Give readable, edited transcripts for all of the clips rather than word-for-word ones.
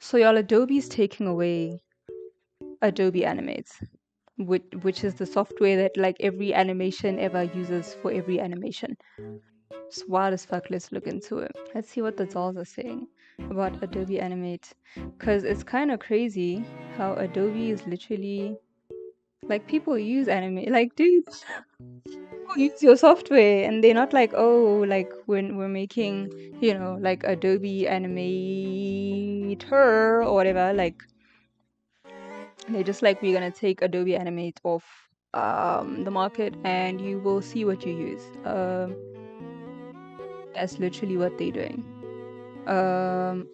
So y'all, Adobe's taking away Adobe Animate, which is the software that like every animation ever uses for every animation. It's wild as fuck. Let's look into it. Let's see what the dolls are saying about Adobe Animate, because it's kind of crazy how Adobe is literally like people use Animate. Like, dude, people use your software, and they're not like, oh, like when we're making, like Adobe Animator or whatever. Like, they're just like, we're gonna take Adobe Animate off the market, and you will see what you use. That's literally what they're doing.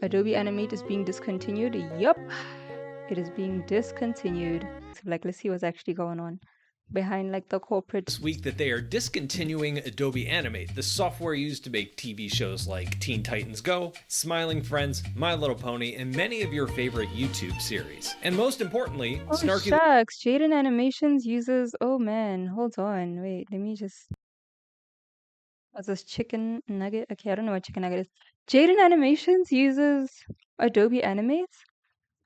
Adobe Animate is being discontinued. Yup, it is being discontinued. So like, let's see what's actually going on behind like the corporate. This week that they are discontinuing Adobe Animate, the software used to make TV shows like Teen Titans Go, Smiling Friends, My Little Pony, and many of your favorite YouTube series. And most importantly, Oh snarky. shucks, Jaden Animations uses. Oh man, hold on, wait. Let me just. What's this chicken nugget? Okay, I don't know what chicken nugget is. Jaden Animations uses Adobe Animate.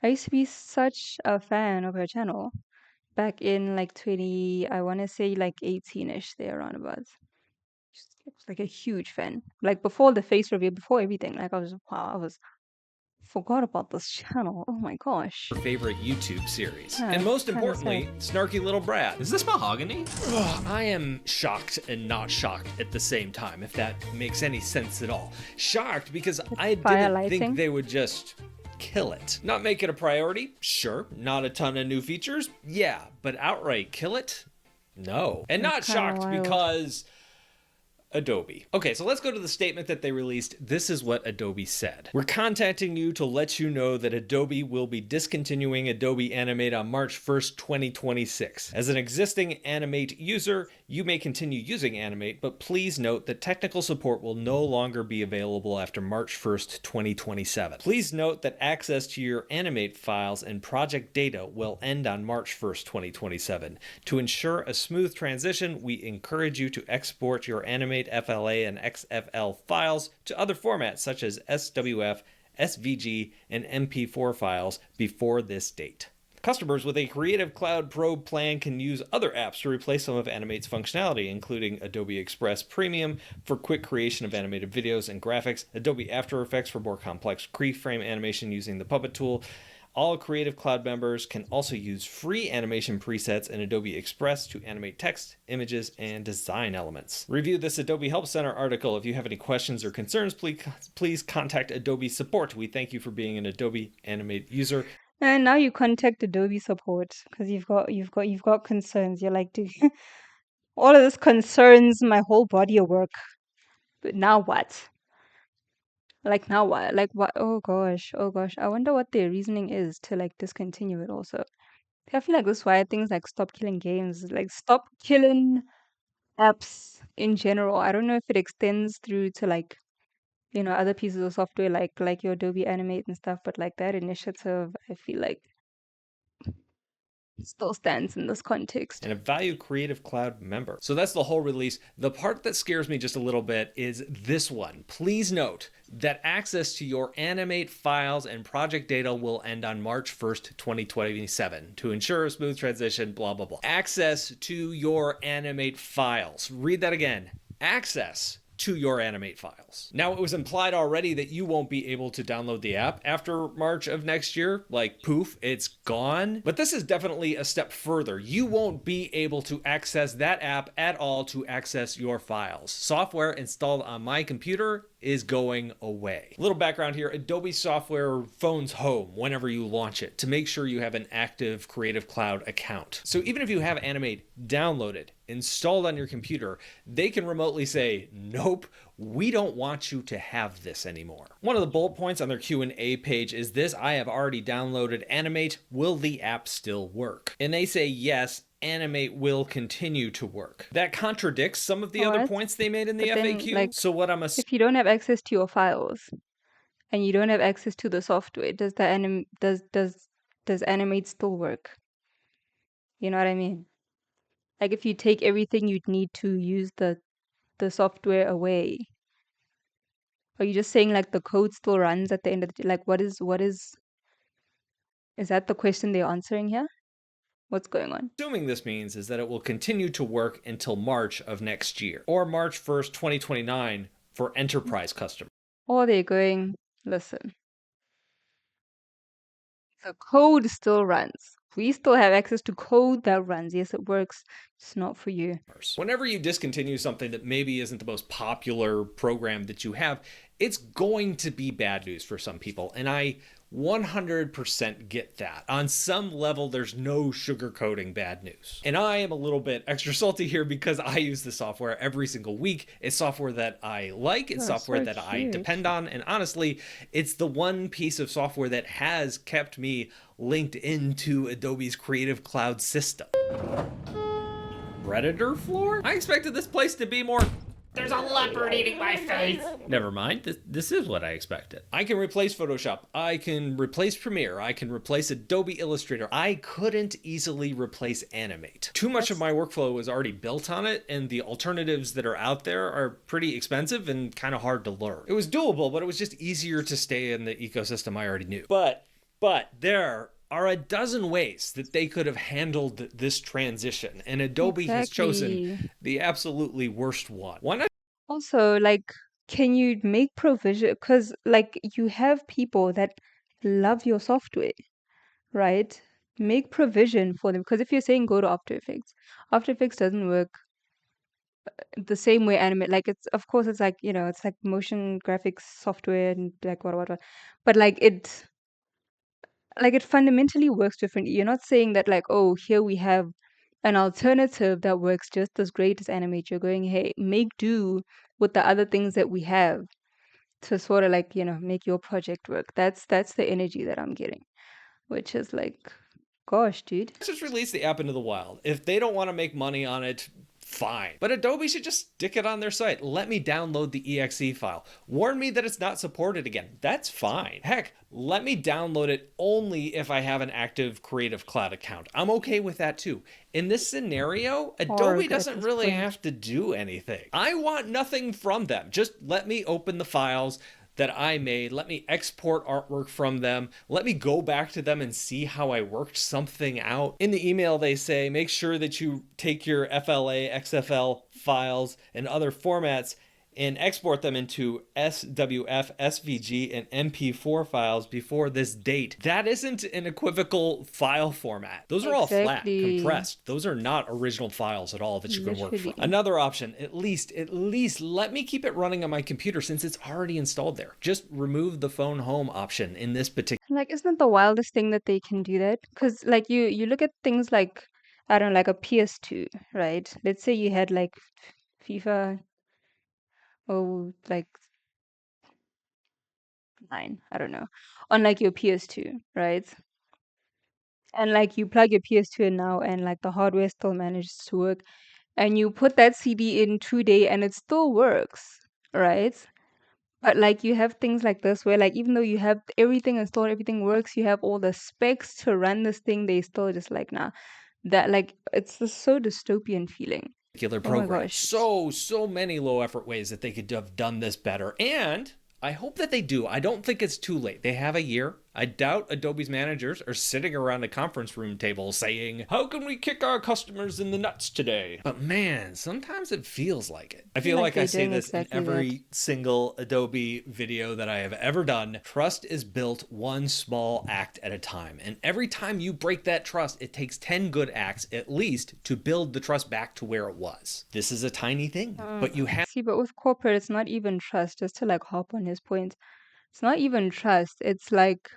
I used to be such a fan of her channel back in like 20, I want to say like 18ish, there around about. Just like a huge fan. Like before the face reveal, before everything. Like I was forgot about this channel. Oh my gosh. Favorite YouTube series. Yeah, And most kinda sad. importantly, snarky little Brad. Is this mahogany? Ugh, I am shocked and not shocked at the same time, if that makes any sense at all. Shocked because I Fire didn't lighting. think they would just kill it. Not make it a priority? Sure. Not a ton of new features? Yeah. But outright kill it? No. And That's not kinda shocked wild. because Adobe. Okay, so let's go to the statement that they released. This is what Adobe said. We're contacting you to let you know that Adobe will be discontinuing Adobe Animate on March 1st, 2026. As an existing Animate user, you may continue using Animate, but please note that technical support will no longer be available after March 1st, 2027. Please note that access to your Animate files and project data will end on March 1st, 2027. To ensure a smooth transition, we encourage you to export your Animate FLA and XFL files to other formats such as SWF, SVG, and MP4 files before this date. Customers with a Creative Cloud Pro plan can use other apps to replace some of Animate's functionality, including Adobe Express Premium for quick creation of animated videos and graphics, Adobe After Effects for more complex keyframe animation using the Puppet tool. All Creative Cloud members can also use free animation presets in Adobe Express to animate text, images, and design elements. Review this Adobe Help Center article. If you have any questions or concerns, please contact Adobe Support. We thank you for being an Adobe Animate user. And now you contact Adobe support because you've got concerns. You're like, dude, all of this concerns my whole body of work. But now what? Like now what? Like what? Oh gosh, oh gosh. I wonder what their reasoning is to like discontinue it also. I feel like this is why things like stop killing games, like stop killing apps in general. I don't know if it extends through to like, other pieces of software like your Adobe Animate and stuff, but like that initiative, I feel like still stands in this context. And a Value Creative Cloud member. So that's the whole release. The part that scares me just a little bit is this one. Please note that access to your Animate files and project data will end on March 1st, 2027 to ensure a smooth transition, blah, blah, blah. Access to your Animate files. Read that again. Access to your Animate files. Now, it was implied already that you won't be able to download the app after March of next year. Like, poof, it's gone. But this is definitely a step further. You won't be able to access that app at all to access your files. Software installed on my computer is going away. Little background here, Adobe software phones home whenever you launch it to make sure you have an active Creative Cloud account. So even if you have Animate downloaded, installed on your computer, they can remotely say, nope, we don't want you to have this anymore. One of the bullet points on their Q&A page is this: I have already downloaded Animate. Will the app still work? And they say yes, Animate will continue to work. That contradicts some of the other What? points they made in the But then, FAQ. like, So what I'm if you don't have access to your files and you don't have access to the software, does Animate still work? You know what I mean? Like if you take everything you'd need to use the software away, are you just saying like the code still runs at the end of the day? Like what is Is that the question they're answering here? What's going on? Assuming this means is that it will continue to work until March of next year, or March 1st, 2029 for enterprise customers. Or they're going, listen, the code still runs. We still have access to code that runs. Yes, it works. It's not for you. Whenever you discontinue something that maybe isn't the most popular program that you have, it's going to be bad news for some people. And I 100% get that. On some level, there's no sugarcoating bad news. And I am a little bit extra salty here because I use the software every single week. It's software that I like, it's software so that I cute. depend on. And honestly, it's the one piece of software that has kept me linked into Adobe's Creative Cloud system. Predator floor? I expected this place to be more... There's a leopard eating my face. Never mind, this is what I expected. I can replace Photoshop, I can replace Premiere, I can replace Adobe Illustrator. I couldn't easily replace Animate. Too much of my workflow is already built on it, and the alternatives that are out there are pretty expensive and kind of hard to learn. It was doable, but it was just easier to stay in the ecosystem I already knew. But there are a dozen ways that they could have handled this transition, and Adobe has chosen the absolutely worst one. Why not? Also, like, can you make provision? Because, like, you have people that love your software, right? Make provision for them. Because if you're saying go to After Effects, After Effects doesn't work the same way Animate. Like, it's, of course, it's like, it's like motion graphics software and like what. But, like, it fundamentally works differently. You're not saying that, like, oh, here we have an alternative that works just as great as Animate. You're going, hey, make do with the other things that we have to sort of like, make your project work. That's the energy that I'm getting, which is like, gosh, dude. Let's just release the app into the wild. If they don't want to make money on it, fine. But Adobe should just stick it on their site. Let me download the exe file. Warn me that it's not supported again. That's fine. Heck, let me download it only if I have an active Creative Cloud account. I'm okay with that too. In this scenario, Adobe doesn't really have to do anything. I want nothing from them. Just let me open the files that I made. Let me export artwork from them. Let me go back to them and see how I worked something out. In the email, they say, make sure that you take your FLA, XFL files and other formats and export them into SWF, SVG, and MP4 files before this date. That isn't an equivocal file format. Those are all flat, compressed. Those are not original files at all that you can work from. Another option, at least let me keep it running on my computer since it's already installed there. Just remove the phone home option in this particular. Like, isn't it the wildest thing that they can do that? Because like you look at things like, I don't know, like a PS2, right? Let's say you had like FIFA, like 9, I don't know, on like your PS2, right? And like you plug your PS2 in now and like the hardware still manages to work and you put that CD in today and it still works, right? But like you have things like this where like even though you have everything installed, everything works, you have all the specs to run this thing, they still just like, nah. That like it's just so dystopian feeling. Program. Oh my gosh. So many low effort ways that they could have done this better. And I hope that they do. I don't think it's too late. They have a year. I doubt Adobe's managers are sitting around a conference room table saying, how can we kick our customers in the nuts today? But man, sometimes it feels like it. I feel like I say this in every single Adobe video that I have ever done. Trust is built one small act at a time. And every time you break that trust, it takes 10 good acts at least to build the trust back to where it was. This is a tiny thing, but you have. See, but with corporate, it's not even trust, just to like hop on his point. It's not even trust. It's like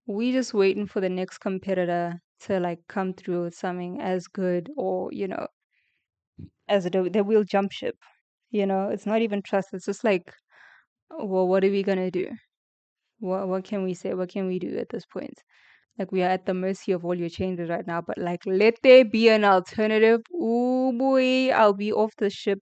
we just waiting for the next competitor to like come through with something as good or, as Adobe, that we'll jump ship. It's not even trust. It's just like, well, what are we gonna do? What can we say? What can we do at this point? Like we are at the mercy of all your changes right now. But like, let there be an alternative. Ooh boy, I'll be off the ship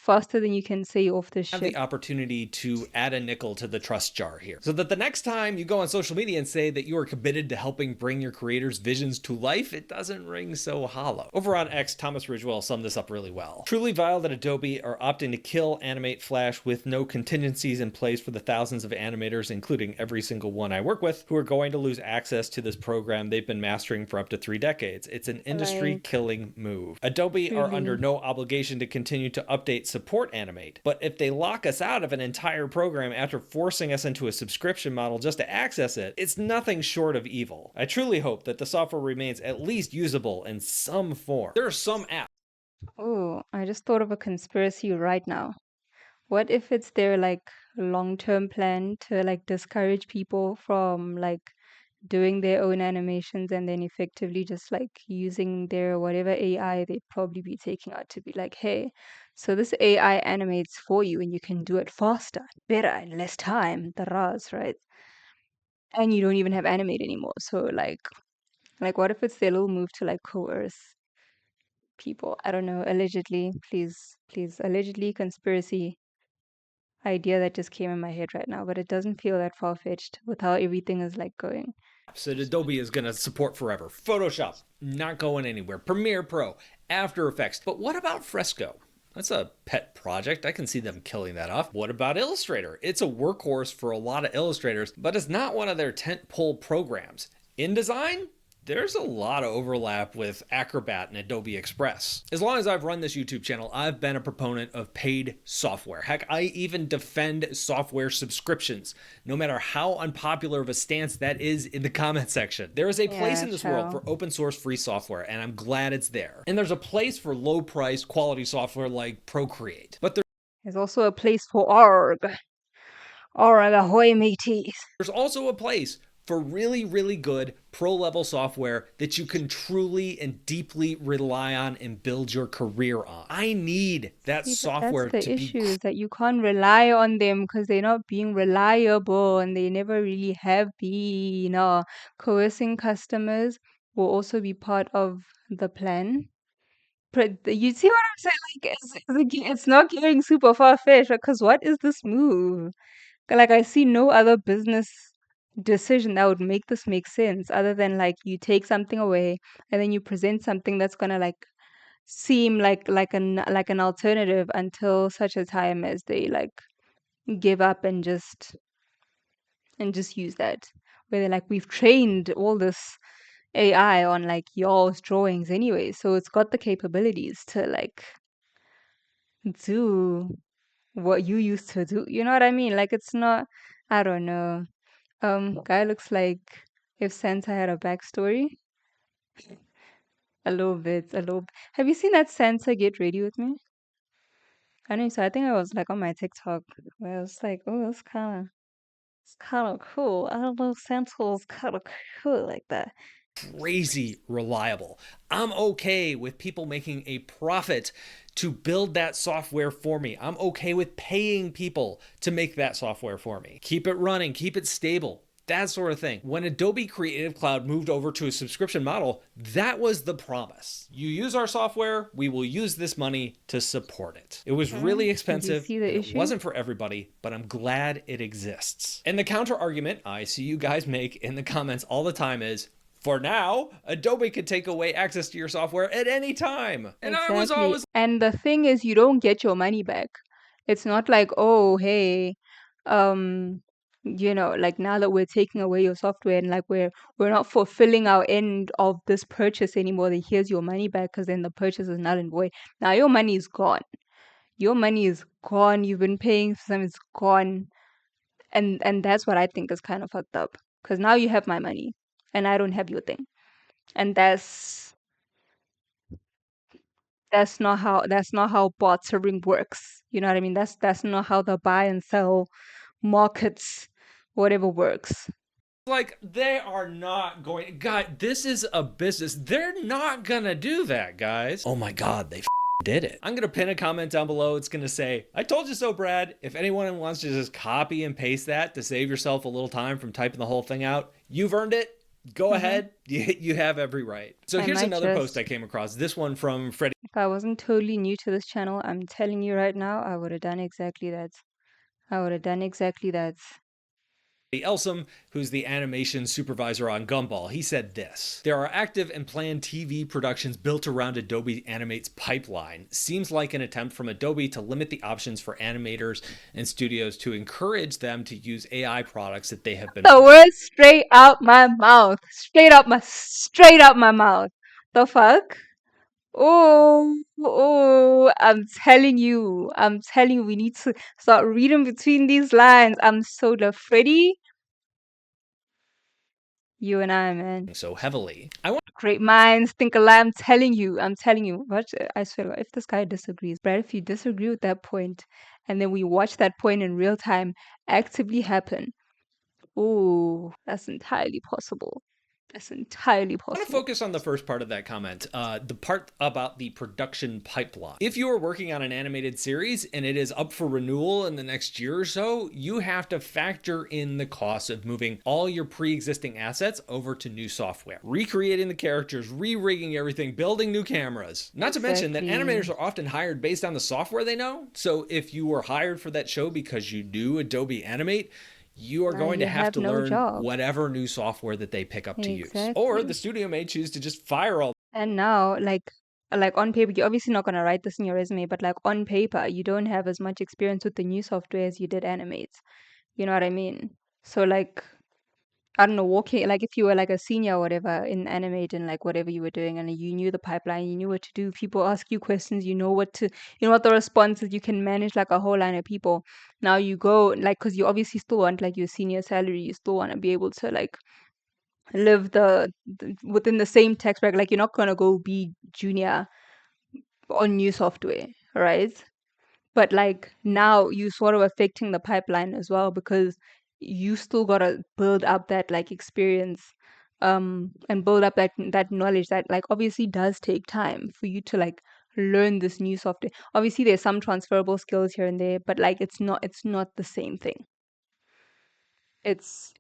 faster than you can say off the Have ship. the opportunity to add a nickel to the trust jar here, so that the next time you go on social media and say that you are committed to helping bring your creators' visions to life, it doesn't ring so hollow. Over on X, Thomas Ridgewell summed this up really well. Truly vile that Adobe are opting to kill Animate Flash with no contingencies in place for the thousands of animators, including every single one I work with, who are going to lose access to this program they've been mastering for up to 3 decades. It's an industry-killing move. Adobe are under no obligation to continue to update support Animate, but if they lock us out of an entire program after forcing us into a subscription model just to access it, it's nothing short of evil. I truly hope that the software remains at least usable in some form. There are some apps. Oh, I just thought of a conspiracy right now. What if it's their like long-term plan to like discourage people from like doing their own animations and then effectively just like using their whatever AI they'd probably be taking out to be like, hey, so this AI animates for you and you can do it faster, better, in less time, the Raz, right? And you don't even have animate anymore. So like what if it's their little move to like coerce people? I don't know, allegedly, please, allegedly conspiracy idea that just came in my head right now, but it doesn't feel that far-fetched with how everything is like going. That Adobe is going to support forever. Photoshop, not going anywhere. Premiere Pro, After Effects. But what about Fresco? That's a pet project. I can see them killing that off. What about Illustrator? It's a workhorse for a lot of illustrators, but it's not one of their tentpole programs. InDesign? There's a lot of overlap with Acrobat and Adobe Express. As long as I've run this YouTube channel, I've been a proponent of paid software. Heck, I even defend software subscriptions, no matter how unpopular of a stance that is in the comment section. There is a place in this world for open source free software, and I'm glad it's there. And there's a place for low priced quality software like Procreate. But there's also a place for org. Org, ahoy mateys. There's also a place for really, really good pro-level software that you can truly and deeply rely on and build your career on. I need that software that's the to issue, is that you can't rely on them because they're not being reliable and they never really have been. Coercing customers will also be part of the plan. But you see what I'm saying? It's not getting super far-fetched because what is this move? Like, I see no other business decision that would make this make sense other than like you take something away and then you present something that's gonna like seem like an alternative until such a time as they like give up and just use that. Where they're like, we've trained all this AI on like y'all's drawings anyway, so it's got the capabilities to like do what you used to do. You know what I mean? Like it's not, I don't know. Guy looks like if Santa had a backstory. A little bit, a little. Have you seen that Santa Get Ready With Me? I know. So I think I was like on my TikTok where I was like, oh, it's kind of cool. I don't know, Santa was kind of cool like that. crazy reliable. I'm okay with people making a profit to build that software for me. I'm okay with paying people to make that software for me. Keep it running, keep it stable. That sort of thing. When Adobe Creative Cloud moved over to a subscription model, that was the promise. You use our software, we will use this money to support it. It was really expensive, and it wasn't for everybody, but I'm glad it exists. And the counter argument I see you guys make in the comments all the time is, for now, Adobe could take away access to your software at any time. And Exactly. I was always... And the thing is, you don't get your money back. It's not like, oh, hey, like now that we're taking away your software and like we're not fulfilling our end of this purchase anymore, then here's your money back because then the purchase is null and void. Now your money is gone. Your money is gone. You've been paying for some, it's gone. And that's what I think is kind of fucked up. Because now you have my money and I don't have your thing. And that's not how bartering works. You know what I mean? That's not how the buy and sell markets whatever works. like, they are not going... God, this is a business. They're not gonna do that, guys. Oh my God, they did it. I'm gonna pin a comment down below. It's gonna say, I told you so, Brad. If anyone wants to just copy and paste that to save yourself a little time from typing the whole thing out, you've earned it. Go ahead. You have every right. So here's another post I came across. This one from Freddie. If I wasn't totally new to this channel, I'm telling you right now, I would have done exactly that. I would have done exactly that. Elsum, who's the animation supervisor on Gumball, he said this: "There are active and planned TV productions built around Adobe Animate's pipeline. Seems like an attempt from Adobe to limit the options for animators and studios to encourage them to use AI products that they have been..." The words straight out my mouth. Straight out my mouth. The fuck? Oh, I'm telling you, we need to start reading between these lines. I'm so Freddy. You and I, man. So heavily. I want Great minds think alike. I'm telling you. But I swear, if this guy disagrees, Brad, if you disagree with that point, and then we watch that point in real time actively happen, oh, that's entirely possible. That's entirely I want to possible. focus on the first part of that comment, the part about the production pipeline. If you are working on an animated series and it is up for renewal in the next year or so, you have to factor in the cost of moving all your pre-existing assets over to new software, recreating the characters, re-rigging everything, building new cameras. Not to mention that animators are often hired based on the software they know. So if you were hired for that show because you knew Adobe Animate, you are going to have to learn whatever new software that they pick up to use. Or the studio may choose to just fire all. And now, like on paper, you're obviously not gonna write this in your resume, but like on paper, you don't have as much experience with the new software as you did Animate. You know what I mean? So like, I don't know, walking like if you were like a senior or whatever in Animate and like whatever you were doing, and you knew the pipeline, you knew what to do. People ask you questions, you know what the response is. You can manage like a whole line of people. Now you go like, because you obviously still want like your senior salary, you still want to be able to like live within the same tech stack. Like you're not gonna go be junior on new software, right? But like now you sort of affecting the pipeline as well, because you still gotta build up that like experience, and build up that knowledge that like obviously does take time for you to like learn this new software. Obviously there's some transferable skills here and there, but like it's not the same thing. It's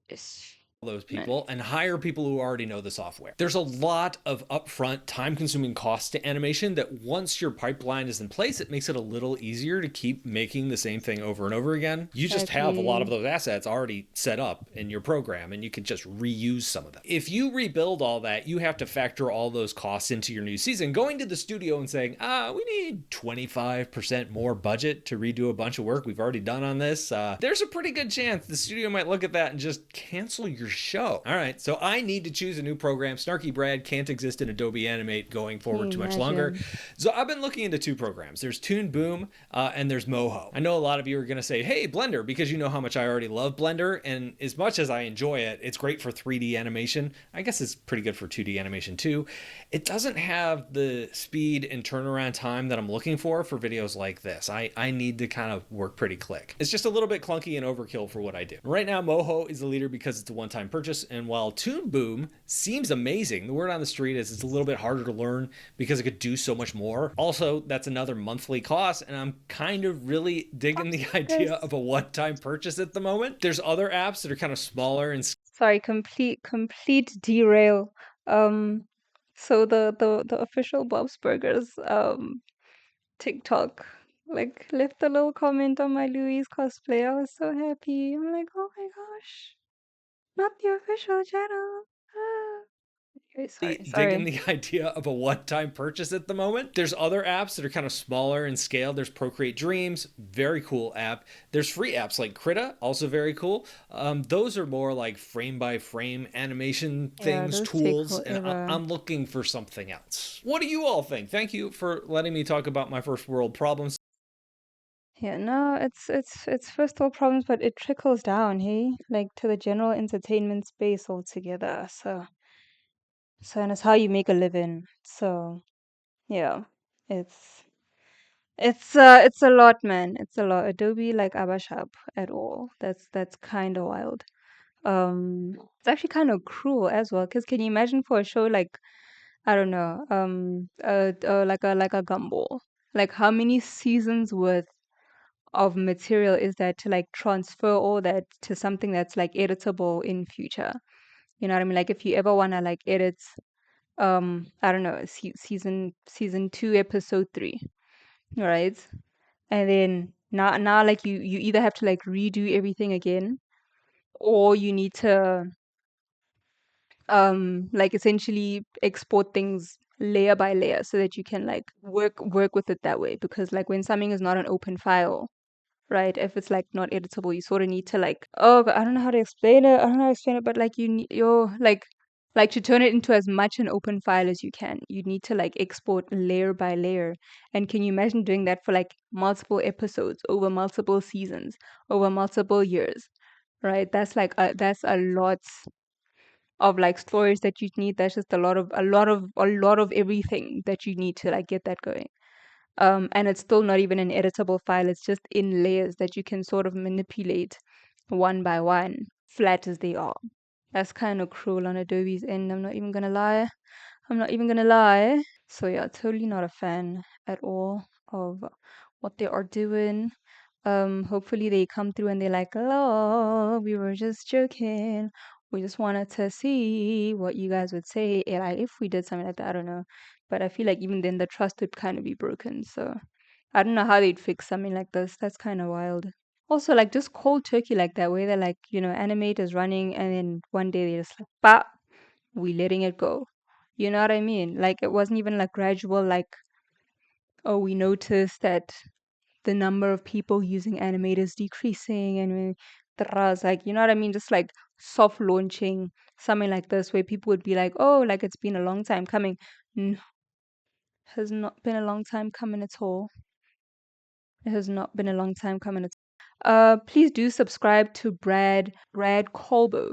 Those people and hire people who already know the software. There's a lot of upfront time-consuming costs to animation that once your pipeline is in place, it makes it a little easier to keep making the same thing over and over again. You just have a lot of those assets already set up in your program, and you can just reuse some of them. If you rebuild all that, you have to factor all those costs into your new season. Going to the studio and saying, we need 25% more budget to redo a bunch of work we've already done on this, there's a pretty good chance the studio might look at that and just cancel your show. All right, so I need to choose a new program. Snarky Brad can't exist in Adobe Animate going forward too much longer. So I've been looking into two programs. There's Toon Boom and there's Moho. I know a lot of you are going to say, hey, Blender, because you know how much I already love Blender. And as much as I enjoy it, it's great for 3D animation. I guess it's pretty good for 2D animation too. It doesn't have the speed and turnaround time that I'm looking for videos like this. I need to kind of work pretty quick. It's just a little bit clunky and overkill for what I do. Right now, Moho is the leader because it's a one-time purchase, and while Toon Boom seems amazing, the word on the street is it's a little bit harder to learn because it could do so much more. Also, that's another monthly cost, and I'm kind of really digging the idea of a one-time purchase at the moment. There's other apps that are kind of smaller and... Sorry, complete derail. So the official Bob's Burgers TikTok like left a little comment on my Louise cosplay. I was so happy. I'm like, oh my gosh, not the official channel. Ah. Okay, sorry. digging the idea of a one-time purchase at the moment. There's other apps that are kind of smaller in scale. There's Procreate Dreams, very cool app. There's free apps like Krita, also very cool. Those are more like frame-by-frame animation things, tools, and I'm looking for something else. What do you all think? Thank you for letting me talk about my first world problems. Yeah, no, it's first world problems, but it trickles down, hey, like to the general entertainment space altogether. So and it's how you make a living. So yeah, it's it's a lot, man. It's a lot. Adobe like Abashab at all. That's kind of wild. It's actually kind of cruel as well. Cause can you imagine for a show like, I don't know, like a Gumball, like how many seasons worth of material is that to like transfer all that to something that's like editable in future? You know what I mean? Like if you ever wanna like edit I don't know, season 2, episode 3, right? And then now like you either have to like redo everything again, or you need to like essentially export things layer by layer so that you can like work with it that way. Because like when something is not an open file, right? If it's like not editable, you sort of need to like, oh, I don't know how to explain it. I don't know how to explain it, but like you're like to turn it into as much an open file as you can, you need to like export layer by layer. And can you imagine doing that for like multiple episodes over multiple seasons over multiple years, right? That's a lot of like stories that you need. That's just a lot of everything that you need to like get that going. And it's still not even an editable file. It's just in layers that you can sort of manipulate one by one, flat as they are. That's kind of cruel on Adobe's end. I'm not even gonna lie. I'm not even gonna lie. So yeah, totally not a fan at all of what they are doing. Hopefully they come through and they're like, "Oh, we were just joking. We just wanted to see what you guys would say, like if we did something like that." I don't know, but I feel like even then the trust would kind of be broken. So I don't know how they'd fix something like this. That's kind of wild. Also, like just cold turkey like that, where they're like, Animate is running, and then one day they just like, bah, we letting it go. You know what I mean? Like it wasn't even like gradual, like, oh, we noticed that the number of people using Animate is decreasing, and it's like, you know what I mean? Just like soft launching something like this, where people would be like, oh, like it's been a long time coming. No, has not been a long time coming at all. It has not been a long time coming at all. Please do subscribe to Brad Colbow.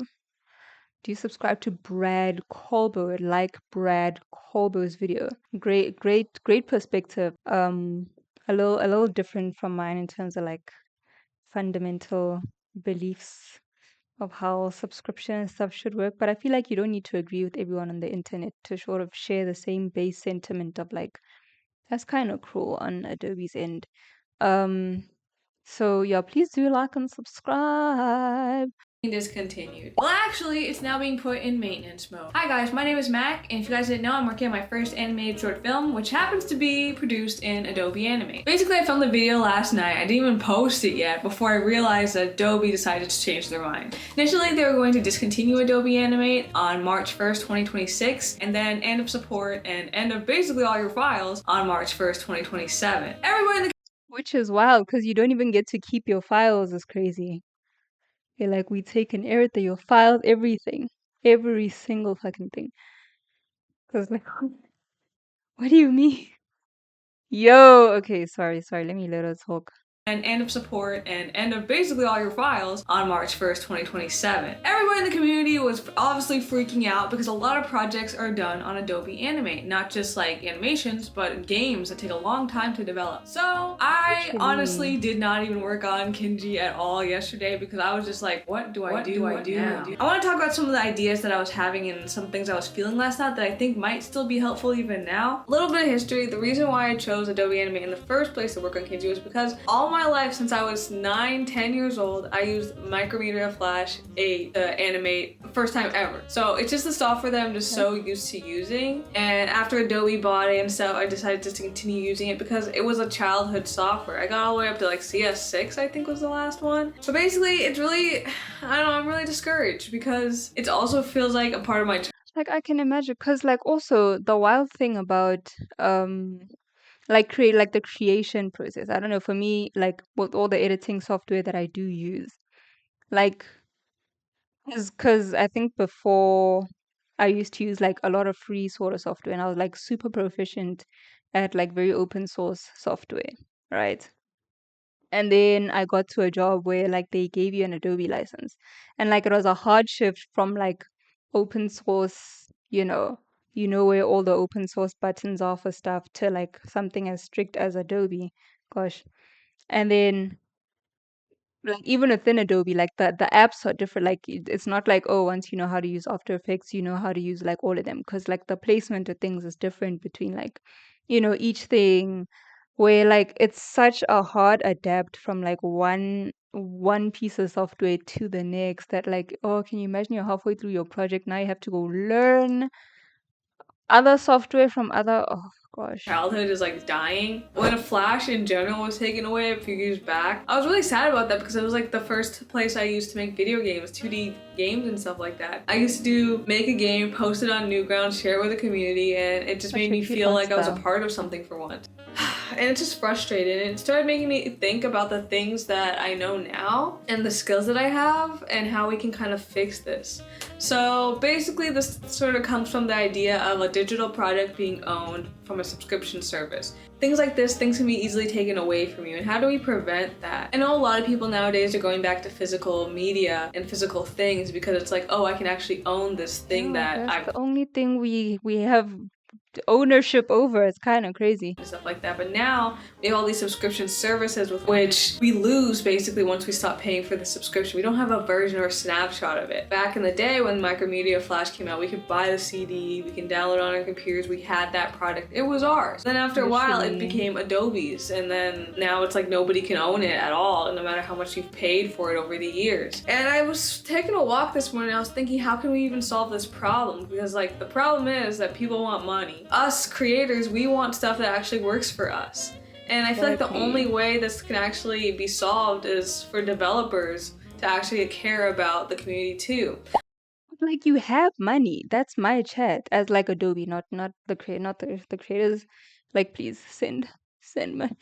Do you subscribe to Brad Colbow? Like Brad Colbow's video. Great perspective. A little different from mine in terms of like fundamental beliefs of how subscription and stuff should work. But I feel like you don't need to agree with everyone on the internet to sort of share the same base sentiment of like, that's kind of cruel on Adobe's end. Um, so yeah, please do like and subscribe. Discontinued. Well, actually, it's now being put in maintenance mode. Hi guys, my name is Mac, and if you guys didn't know, I'm working on my first animated short film, which happens to be produced in Adobe Animate. Basically, I filmed the video last night. I didn't even post it yet before I realized that Adobe decided to change their mind. Initially, they were going to discontinue Adobe Animate on March 1st, 2026, and then end of support and end of basically all your files on March 1st, 2027. Everybody in the Which is wild because you don't even get to keep your files. Is crazy. You're like, we taken everything, your files, everything, every single fucking thing. Cause like, what do you mean? Yo, okay, sorry. Let me let her talk. and end of support and end of basically all your files on March 1st, 2027. Everybody in the community was obviously freaking out because a lot of projects are done on Adobe Animate, not just like animations, but games that take a long time to develop. So I honestly did not even work on Kinji at all yesterday because I was just like, what do I do now? I want to talk about some of the ideas that I was having and some things I was feeling last night that I think might still be helpful even now. A little bit of history. The reason why I chose Adobe Animate in the first place to work on Kinji was because all my life since I was 9-10 years old, I used Micromedia Flash 8 to animate the first time ever. So it's just the software that I'm just so used to using. And after Adobe bought it and stuff, I decided just to continue using it because it was a childhood software. I got all the way up to like CS6, I think was the last one. So basically it's really, I don't know, I'm really discouraged because it also feels like a part of my Like I can imagine, cause like also the wild thing about like create like the creation process. I don't know, for me, like with all the editing software that I do use, like because I think before I used to use like a lot of free sort of software, and I was like super proficient at like very open source software, right? And then I got to a job where like they gave you an Adobe license, and like it was a hard shift from like open source, where all the open source buttons are for stuff, to like something as strict as Adobe. Gosh. And then like even within Adobe, like the apps are different. Like it's not like, oh, once you know how to use After Effects, you know how to use like all of them, because like the placement of things is different between like each thing, where like it's such a hard adapt from like one piece of software to the next, that like, oh, can you imagine you're halfway through your project, now you have to go learn Other software from other, oh gosh. childhood is like dying. When Flash in general was taken away a few years back, I was really sad about that because it was like the first place I used to make video games, 2D games and stuff like that. I used to make a game, post it on Newgrounds, share it with the community, and it just Such made a me cute feel art like I was a style. part of something for once. And it just frustrated, and it started making me think about the things that I know now and the skills that I have and how we can kind of fix this. So basically this sort of comes from the idea of a digital product being owned from a subscription service. Things like this, things can be easily taken away from you, and how do we prevent that? I know a lot of people nowadays are going back to physical media and physical things because it's like, oh, I can actually own this thing Yeah, that that's I've the only thing we have ownership over. It's kind of crazy. and stuff like that. But now we have all these subscription services with which we lose basically once we stop paying for the subscription. We don't have a version or a snapshot of it. Back in the day when Micromedia Flash came out, we could buy the CD, we can download it on our computers, we had that product, it was ours. Then after a while it Literally. became Adobe's, and then now it's like nobody can own it at all, no matter how much you've paid for it over the years. And I was taking a walk this morning, I was thinking, how can we even solve this problem? Because like the problem is that people want money. Us creators, we want stuff that actually works for us. And I feel like the Exactly. only way this can actually be solved is for developers to actually care about the community too. Like, you have money. That's my chat as like Adobe, not the create, not the creators. Like, please send money.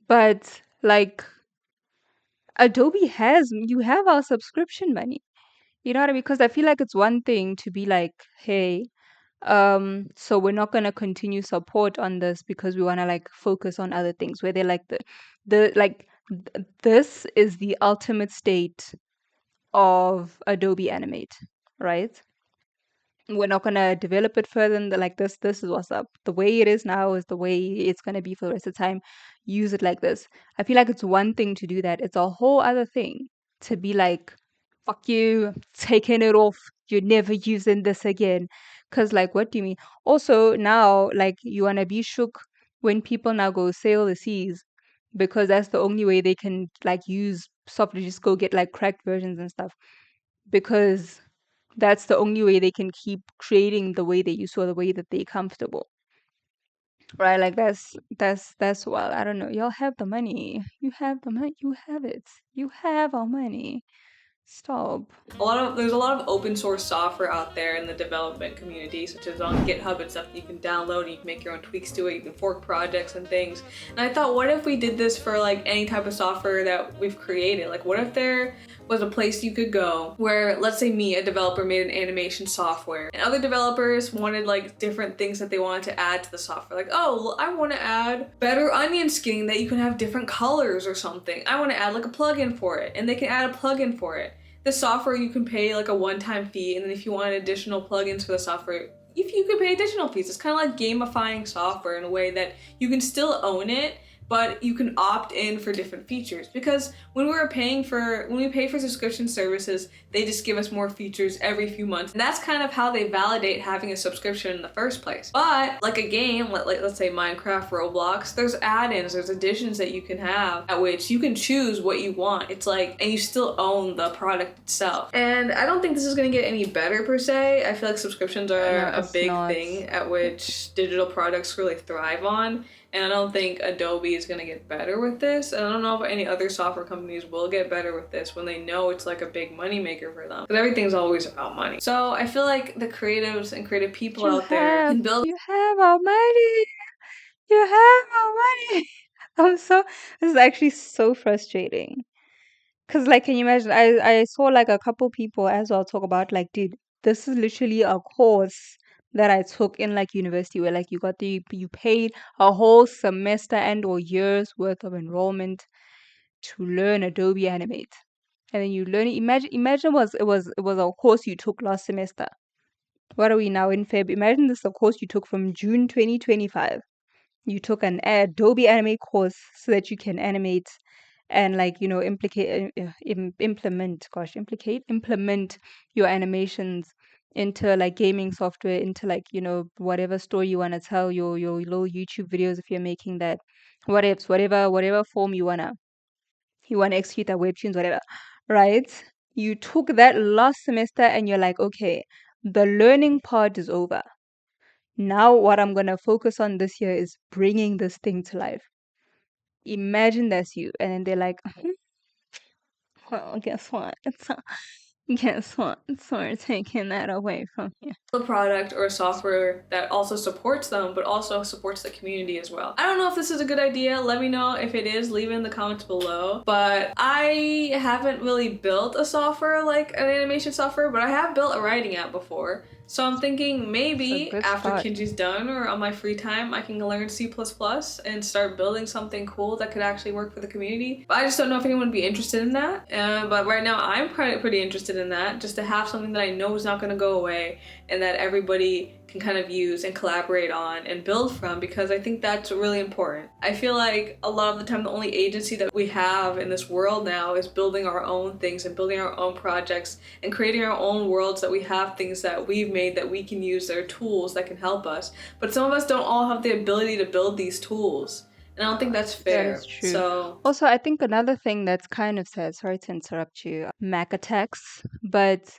But like Adobe has, you have our subscription money. You know what I mean? Because I feel like it's one thing to be like, hey, so we're not gonna continue support on this because we wanna like focus on other things. Where they're like this is the ultimate state of Adobe Animate, right? We're not gonna develop it further than like this. This is what's up. The way it is now is the way it's gonna be for the rest of the time. Use it like this. I feel like it's one thing to do that. It's a whole other thing to be like, fuck you, taking it off. You're never using this again. Cause like, what do you mean? Also now, like, you wanna be shook when people now go sail the seas because that's the only way they can like use software. Just go get like cracked versions and stuff because that's the only way they can keep creating the way they used to or the way that they're comfortable. Right? Like that's well, I don't know. Y'all have the money. You have the money. You have it. You have our money. Stop. There's a lot of open source software out there in the development community, such as on GitHub and stuff that you can download and you can make your own tweaks to it, you can fork projects and things. And I thought, what if we did this for like any type of software that we've created? Like, what if there was a place you could go where, let's say me, a developer, made an animation software and other developers wanted like different things that they wanted to add to the software. Like, oh, I want to add better onion skinning that you can have different colors or something. I want to add like a plugin for it, and they can add a plugin for it. The software, you can pay like a one-time fee, and then if you wanted additional plugins for the software, if you could pay additional fees. It's kind of like gamifying software in a way that you can still own it, but you can opt in for different features. Because when we pay for subscription services, they just give us more features every few months. And that's kind of how they validate having a subscription in the first place. But like a game, let's say Minecraft, Roblox, there's add-ins, there's additions that you can have at which you can choose what you want. It's like, and you still own the product itself. And I don't think this is gonna get any better per se. I feel like subscriptions are No, a it's big not. thing at which digital products really thrive on. And I don't think Adobe is going to get better with this. And I don't know if any other software companies will get better with this when they know it's like a big money maker for them. Because everything's always about money. So I feel like the creatives and creative people out there can build. You have our money. You have our money. This is actually so frustrating. Cause like, can you imagine? I saw like a couple people as well talk about like, dude, this is literally a course that I took in like university where like you paid a whole semester and or years worth of enrollment to learn Adobe Animate, and then you learn it. Imagine it was a course you took last semester. What are we now in Feb? Imagine this is a course you took from June 2025. You took an Adobe Animate course so that you can animate and like implement your animations into like gaming software, into like whatever story you want to tell, your little YouTube videos if you're making that, whatever form you wanna execute that webtoons, whatever, right? You took that last semester and you're like, okay, the learning part is over. Now what I'm gonna focus on this year is bringing this thing to life. Imagine that's you, and then they're like, well, guess what? Guess what? So we're taking that away from you. A product or a software that also supports them, but also supports the community as well. I don't know if this is a good idea. Let me know if it is. Leave it in the comments below. But I haven't really built a software like an animation software, but I have built a writing app before. So I'm thinking maybe after Kinji's done or on my free time, I can learn C++ and start building something cool that could actually work for the community. But I just don't know if anyone would be interested in that. But right now I'm pretty interested in that, just to have something that I know is not going to go away and that everybody can kind of use and collaborate on and build from, because I think that's really important. I feel like a lot of the time the only agency that we have in this world now is building our own things and building our own projects and creating our own worlds, that we have things that we've made that we can use that are tools that can help us. But some of us don't all have the ability to build these tools. And I don't think that's fair. That is true. So also, I think another thing that's kind of sad, sorry to interrupt you, Mac attacks, but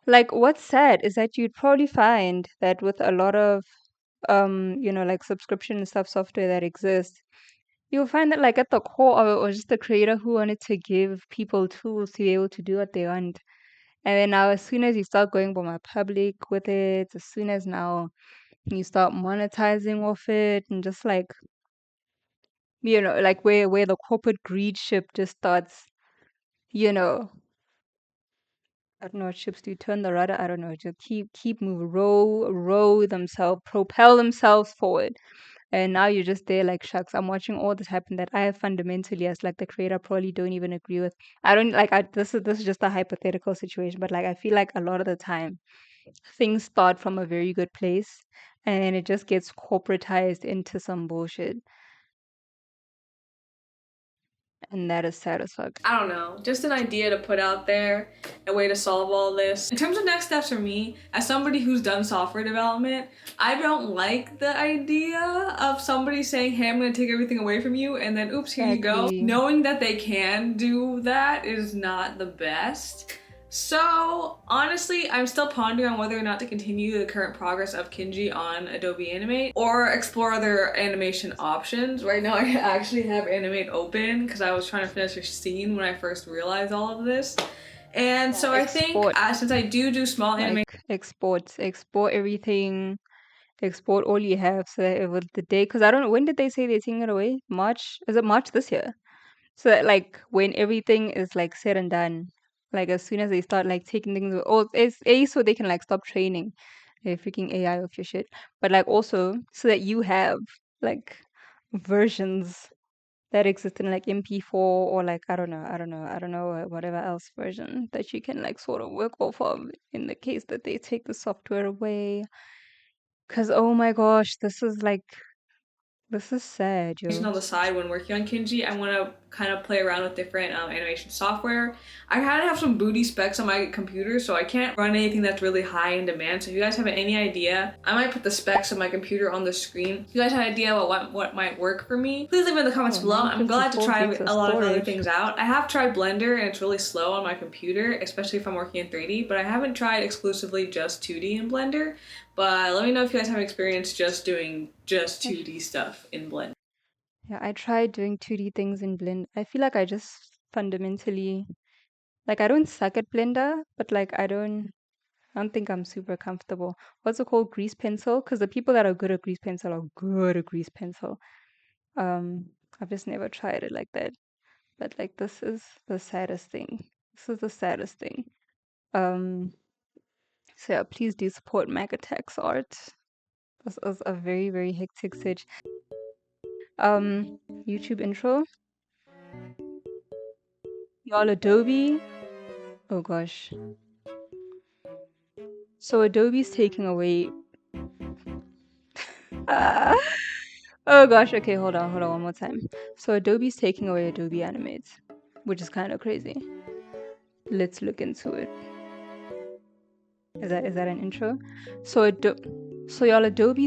like what's sad is that you'd probably find that with a lot of like subscription and stuff software that exists, you'll find that like at the core of it was just the creator who wanted to give people tools to be able to do what they want. And then now as soon as you start going more public with it, as soon as now you start monetizing off it and just like like where the corporate greed ship just starts, you know, I don't know what ships do, turn the rudder, I don't know, just keep moving, row themselves, propel themselves forward. And now you're just there like, shucks, I'm watching all this happen that I fundamentally, as like the creator, probably don't even agree with. I don't like this is just a hypothetical situation, but like I feel like a lot of the time things start from a very good place and then it just gets corporatized into some bullshit. And that is sad as fuck. I don't know, just an idea to put out there, a way to solve all this. In terms of next steps for me, as somebody who's done software development, I don't like the idea of somebody saying, hey, I'm gonna take everything away from you, and then oops, here you go. Knowing that they can do that is not the best. So honestly, I'm still pondering on whether or not to continue the current progress of Kinji on Adobe Animate or explore other animation options. Right now I actually have Animate open because I was trying to finish a scene when I first realized all of this. And so I think since I do small animation, export everything, export all you have so that with the day, because I don't know, when did they say they're taking it away? March? Is it March this year? So that like when everything is like said and done, like as soon as they start like taking things, oh, it's A, so they can like stop training their freaking AI of your shit, but like also so that you have like versions that exist in like MP4 or like I don't know whatever else version that you can like sort of work off of in the case that they take the software away. Cause oh my gosh, this is sad, yo. on the side when working on Kinji, I want to kind of play around with different animation software. I kind of have some booty specs on my computer, so I can't run anything that's really high in demand. So if you guys have any idea, I might put the specs of my computer on the screen. If you guys have an idea what might work for me, please leave it in the comments below. I'm glad to try a lot of other things out. I have tried Blender and it's really slow on my computer, especially if I'm working in 3D, but I haven't tried exclusively just 2D in Blender. But let me know if you guys have experience just doing 2D stuff in Blender. Yeah, I tried doing 2D things in Blender. I feel like I just fundamentally, like I don't suck at Blender, but like I don't think I'm super comfortable. What's it called? Grease pencil? Because the people that are good at grease pencil are good at grease pencil. I've just never tried it like that. But like this is the saddest thing. This is the saddest thing. So yeah, please do support MackAttacksArt. This is a very, very hectic sitch. YouTube intro. Y'all Adobe. Oh gosh. So Adobe's taking away. Oh gosh. Okay, hold on one more time. So Adobe's taking away Adobe Animate, which is kind of crazy. Let's look into it. Is that an intro? So y'all Adobe's